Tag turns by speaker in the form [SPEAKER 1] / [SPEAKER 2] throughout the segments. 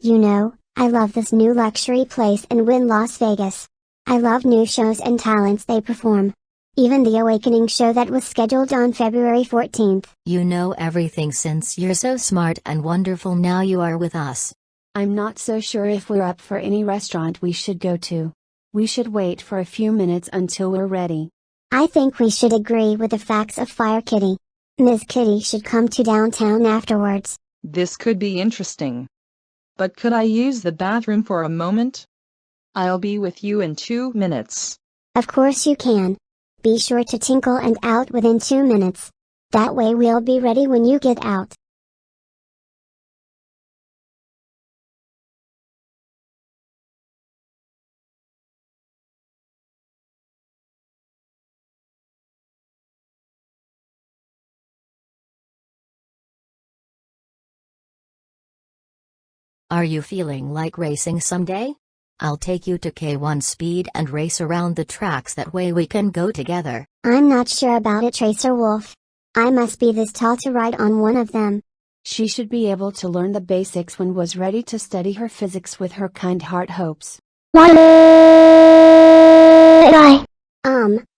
[SPEAKER 1] You know, I love this new luxury place in Wynn Las Vegas. I love new shows and talents they perform. Even the Awakening show that was scheduled on February 14th.
[SPEAKER 2] You know everything since you're so smart and wonderful. Now you are with us.
[SPEAKER 3] I'm not so sure if we're up for any restaurant we should go to. We should wait for a few minutes until we're ready.
[SPEAKER 1] I think we should agree with the facts of Fire Kitty. Ms. Kitty should come to downtown afterwards.
[SPEAKER 4] This could be interesting. But could I use the bathroom for a moment? I'll be with you in 2 minutes.
[SPEAKER 1] Of course you can. Be sure to tinkle and out within 2 minutes. That way we'll be ready when you get out.
[SPEAKER 2] Are you feeling like racing someday? I'll take you to K1 Speed and race around the tracks. That way we can go together.
[SPEAKER 1] I'm not sure about it, Tracer Wolf. I must be this tall to ride on one of them.
[SPEAKER 3] She should be able to learn the basics when was ready to study her physics with her kind heart hopes.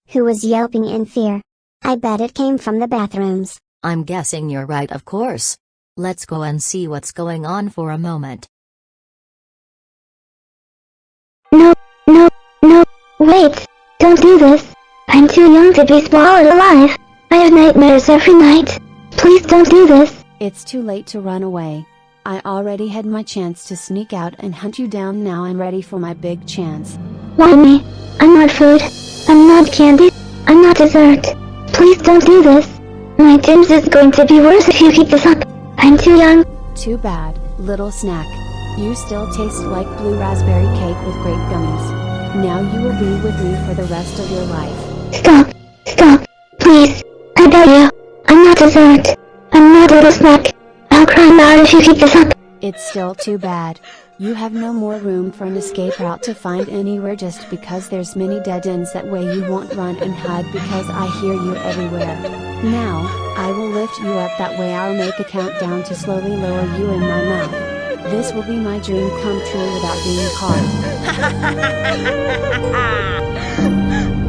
[SPEAKER 1] Who was yelping in fear? I bet it came from the bathrooms.
[SPEAKER 2] I'm guessing you're right, of course. Let's go and see what's going on for a moment.
[SPEAKER 5] No, wait, don't do this. I'm too young to be swallowed alive. I have nightmares every night. Please don't do this.
[SPEAKER 3] It's too late to run away. I already had my chance to sneak out and hunt you down. Now I'm ready for my big chance.
[SPEAKER 5] Why me? I'm not food. I'm not candy. I'm not dessert. Please don't do this. My dreams is going to be worse if you keep this up. I'm too young.
[SPEAKER 3] Too bad, little snack. You still taste like blue raspberry cake with grape gummies. Now you will be with me for the rest of your life.
[SPEAKER 5] Stop, please. I beg you. I'm not dessert. I'm not little snack. I'll cry loud if you keep this up.
[SPEAKER 3] It's still too bad. You have no more room for an escape route to find anywhere just because there's many dead ends. That way you won't run and hide because I hear you everywhere. Now, I will lift you up. That way I'll make a countdown to slowly lower you in my mouth. This will be my dream come true without being caught.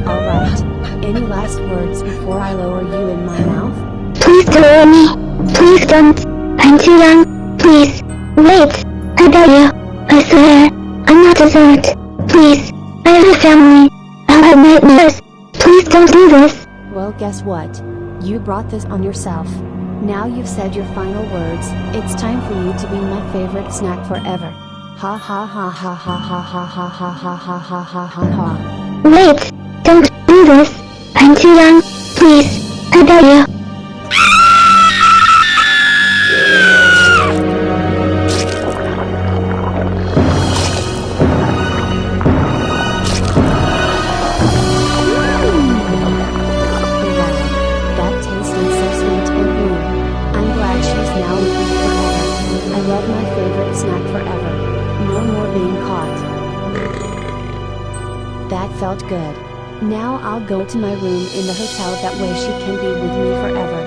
[SPEAKER 3] Alright, any last words before I lower you in my mouth?
[SPEAKER 5] Please don't lower me. Please don't. I'm too young. Please. Wait. I beg you. I swear. I'm not dessert. Please. I have a family. I'll have nightmares. Please don't do this.
[SPEAKER 3] Well, guess what? You brought this on yourself. Now you've said your final words. It's time for you to be my favorite snack forever. Ha ha ha ha ha ha ha ha ha ha ha ha ha ha ha.
[SPEAKER 5] Wait. Don't do this. I'm too young. Please. I beg you.
[SPEAKER 3] That felt good. Now I'll go to my room in the hotel. That way she can be with me forever.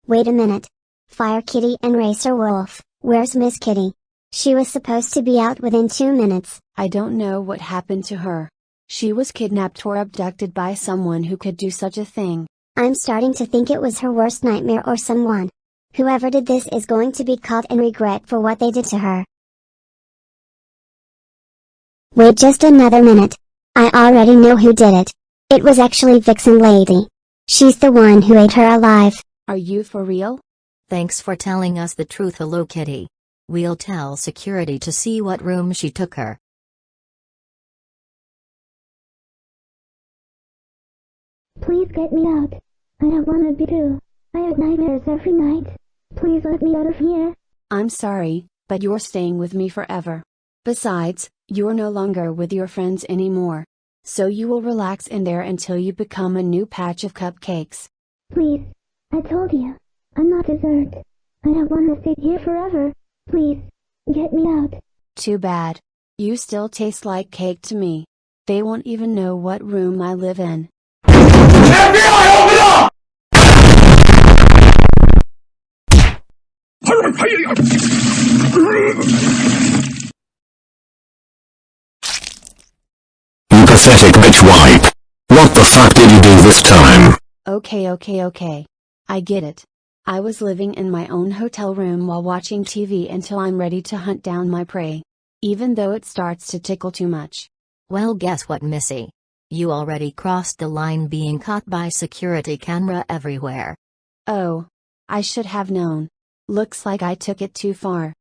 [SPEAKER 1] Wait a minute. Fire Kitty and Racer Wolf, where's Miss Kitty? She was supposed to be out within 2 minutes.
[SPEAKER 3] I don't know what happened to her. She was kidnapped or abducted by someone who could do such a thing.
[SPEAKER 1] I'm starting to think it was her worst nightmare or someone. Whoever did this is going to be caught and regret for what they did to her. Wait just another minute. I already know who did it. It was actually Vixen Lady. She's the one who ate her alive.
[SPEAKER 3] Are you for real?
[SPEAKER 2] Thanks for telling us the truth. Hello, Kitty. We'll tell security to see what room she took her.
[SPEAKER 5] Please get me out. I don't want to be too. I have nightmares every night. Please let me out of here.
[SPEAKER 3] I'm sorry, but you're staying with me forever. Besides, you're no longer with your friends anymore. So you will relax in there until you become a new patch of cupcakes.
[SPEAKER 5] Please. I told you. I'm not dessert. I don't want to stay here forever. Please. Get me out.
[SPEAKER 3] Too bad. You still taste like cake to me. They won't even know what room I live in.
[SPEAKER 6] FBI, open up! You pathetic bitch wipe. What the fuck did you do this time?
[SPEAKER 3] Okay. I get it. I was living in my own hotel room while watching TV until I'm ready to hunt down my prey. Even though it starts to tickle too much.
[SPEAKER 2] Well, guess what, Missy? You already crossed the line, being caught by security camera everywhere.
[SPEAKER 3] Oh. I should have known. Looks like I took it too far.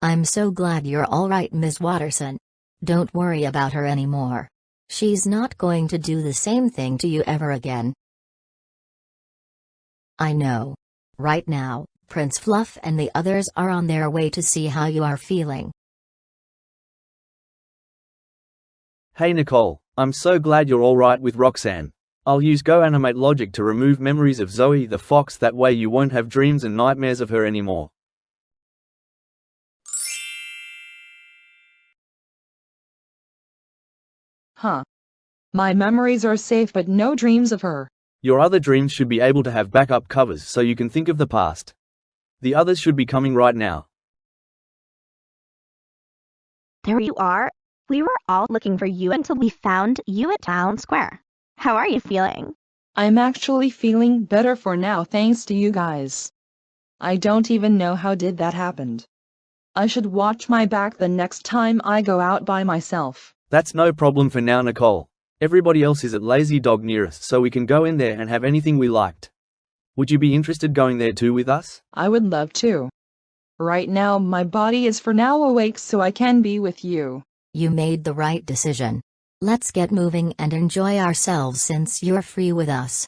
[SPEAKER 2] I'm so glad you're alright, Ms. Watterson. Don't worry about her anymore. She's not going to do the same thing to you ever again. I know. Right now, Prince Fluff and the others are on their way to see how you are feeling.
[SPEAKER 7] Hey Nicole, I'm so glad you're alright with Roxanne. I'll use Go Animate Logic to remove memories of Zoe the fox, that way you won't have dreams and nightmares of her anymore.
[SPEAKER 4] Huh. My memories are safe but no dreams of her.
[SPEAKER 7] Your other dreams should be able to have backup covers so you can think of the past. The others should be coming right now.
[SPEAKER 8] There you are. We were all looking for you until we found you at Town Square. How are you feeling?
[SPEAKER 4] I'm actually feeling better for now thanks to you guys. I don't even know how did that happened. I should watch my back the next time I go out by myself.
[SPEAKER 7] That's no problem for now, Nicole. Everybody else is at Lazy Dog near us, so we can go in there and have anything we liked. Would you be interested going there too with us?
[SPEAKER 4] I would love to. Right now my body is for now awake so I can be with you.
[SPEAKER 2] You made the right decision. Let's get moving and enjoy ourselves since you're free with us.